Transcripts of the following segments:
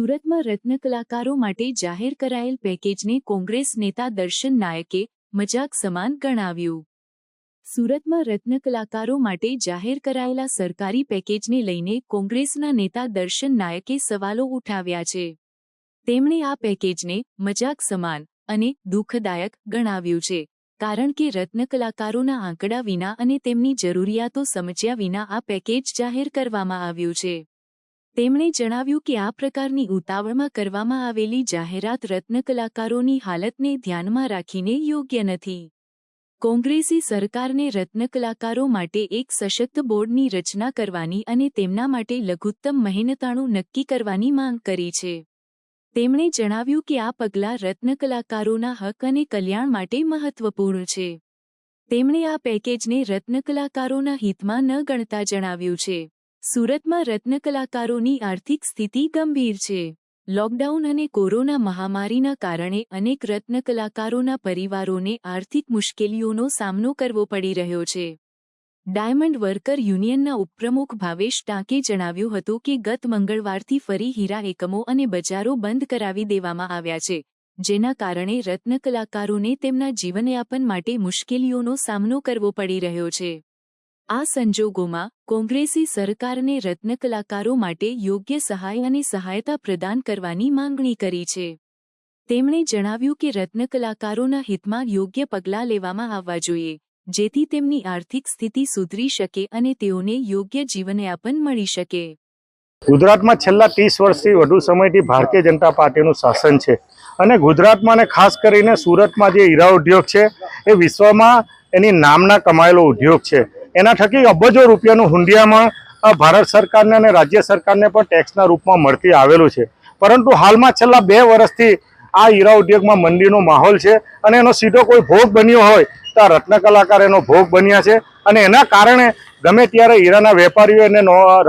સુરતમાં રત્ન કલાકારો માટે જાહેર કરાયેલ પેકેજને કોંગ્રેસ નેતા દર્શન નાયકે મજાક સમાન ગણાવ્યું। સુરતમાં રત્ન કલાકારો માટે જાહેર કરાયેલા સરકારી પેકેજને લઈને કોંગ્રેસના નેતા દર્શન નાયકે સવાલો ઉઠાવ્યા છે। તેમણે આ પેકેજને મજાક સમાન અને દુઃખદાયક ગણાવ્યું છે, કારણ કે રત્ન કલાકારોના આંકડા વિના અને તેમની જરૂરિયાતો સમજ્યા વિના આ પેકેજ જાહેર કરવામાં આવ્યું છે। તેમણે જણાવ્યું કે આ પ્રકારની ઉતાવળમાં કરવામાં આવેલી જાહેરાત રત્ન કલાકારોની હાલતને ધ્યાનમાં રાખીને યોગ્ય નથી। કોંગ્રેસી સરકારને રત્ન કલાકારો માટે એક સશક્ત બોર્ડની રચના કરવાની અને તેમના માટે લઘુત્તમ મહેનતાણું નક્કી કરવાની માંગ કરી છે। તેમણે જણાવ્યું કે આ પગલાં રત્ન કલાકારોના હક અને કલ્યાણ માટે મહત્વપૂર્ણ છે। તેમણે આ પેકેજને રત્ન કલાકારોના હિતમાં ન ગણતા જણાવ્યું છે। સુરતમાં રત્ન કલાકારોની આર્થિક સ્થિતિ ગંભીર છે। લોકડાઉન અને કોરોના મહામારીના કારણે અનેક રત્ન કલાકારોના પરિવારોને આર્થિક મુશ્કેલીઓનો સામનો કરવો પડી રહ્યો છે। ડાયમંડ વર્કર યુનિયનના ઉપપ્રમુખ ભાવેશ ટાંકે જણાવ્યું હતું કે ગત મંગળવારથી ફરી હીરા એકમો અને બજારો બંધ કરાવી દેવામાં આવ્યા છે, જેના કારણે રત્ન કલાકારોને તેમના જીવનયાપન માટે મુશ્કેલીઓનો સામનો કરવો પડી રહ્યો છે। આ સંજોગોમાં કોંગ્રેસી સરકારને રત્ન કલાકારો માટે યોગ્ય સહાય અને સહાયતા પ્રદાન કરવાની માંગણી કરી છે। તેમણે જણાવ્યું કે રત્ન કલાકારોના હિતમાં યોગ્ય પગલાં લેવામાં આવવા જોઈએ, જેથી તેમની આર્થિક સ્થિતિ સુધરી શકે અને તેઓને યોગ્ય જીવનયાપન મળી શકે। ગુજરાતમાં છેલ્લા 30 વર્ષથી વધુ સમયથી ભારતીય જનતા પાર્ટીનું શાસન છે અને ગુજરાતમાં અને ખાસ કરીને સુરતમાં જે હીરા ઉદ્યોગ છે એ વિશ્વમાં એની નામના કમાયેલો ઉદ્યોગ છે। એના થકી અબજો રૂપિયાનું હુંડિયામાં ભારત સરકારને અને રાજ્ય સરકારને પણ ટેક્સના રૂપમાં મળતી આવેલું છે, પરંતુ હાલમાં છેલ્લા 2 વર્ષથી આ હીરા ઉદ્યોગમાં મંદીનો માહોલ છે અને એનો સીધો કોઈ ભોગ બન્યો હોય તો આ રત્ન કલાકાર એનો ભોગ બન્યા છે અને એના કારણે ગમે ત્યારે હીરાના વેપારીઓ એને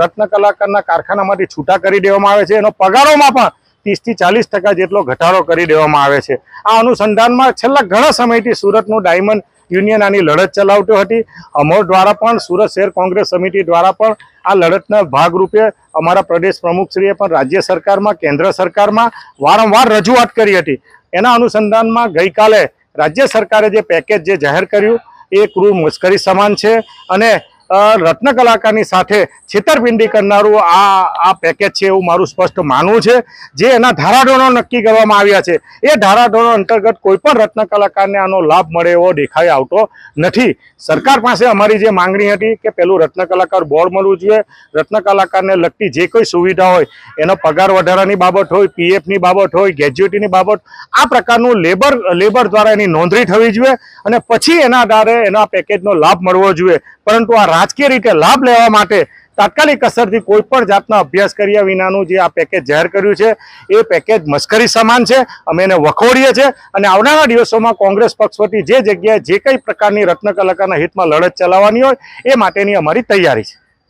રત્ન કલાકારના કારખાનામાંથી છૂટા કરી દેવામાં આવે છે। એનો પગારોમાં પણ 30 થી 40% જેટલો ઘટાડો કરી દેવામાં આવે છે। આ અનુસંધાનમાં છેલ્લા ઘણા સમયથી સુરતનું ડાયમંડ યુનિયન આની લડત ચલાવતી હતી। અમોર દ્વારા પણ સુરત શહેર કોંગ્રેસ સમિતિ દ્વારા પણ આ લડતના ભાગરૂપે અમારા પ્રદેશ પ્રમુખશ્રીએ પણ રાજ્ય સરકારમાં, કેન્દ્ર સરકારમાં વારંવાર રજૂઆત કરી હતી। એના અનુસંધાનમાં ગઈકાલે રાજ્ય સરકારે જે પેકેજ જે જાહેર કર્યું એ ક્રૂર મશ્કરી સમાન છે અને રત્ન કલાકારની સાથે છેતરપિંડી કરનારું આ પેકેજ છે એવું મારું સ્પષ્ટ માનવું છે। જે એના ધારાધોરણો નક્કી કરવામાં આવ્યા છે એ ધારાધોરણો અંતર્ગત કોઈ પણ રત્ન કલાકારને આનો લાભ મળે એવો દેખાઈ આવતો નથી। સરકાર પાસે અમારી જે માંગણી હતી કે પેલું રત્ન કલાકાર બોર્ડ મળવું જોઈએ, રત્ન કલાકારને લગતી જે કોઈ સુવિધા હોય એનો પગાર વધારાની બાબત હોય, પીએફની બાબત હોય, ગ્રેજ્યુટીની બાબત, આ પ્રકારનું લેબર દ્વારા એની નોંધણી થવી જોઈએ અને પછી એના આધારે એના પેકેજનો લાભ મળવો જોઈએ। પરંતુ આ રાજકીય રીતે લાભ લેવા માટે તાત્કાલિક અસરથી કોઈ પણ જાતના અભ્યાસ કર્યા વિનાનું જે આ પેકેજ જાહેર કર્યું છે એ પેકેજ મશ્કરી સમાન છે। અમે એને વખોડીએ છીએ અને આવનારા દિવસોમાં કોંગ્રેસ પક્ષ વતી જે જગ્યાએ જે કંઈ પ્રકારની રત્ન કલાકારના હિતમાં લડત ચલાવવાની હોય એ માટેની અમારી તૈયારી છે।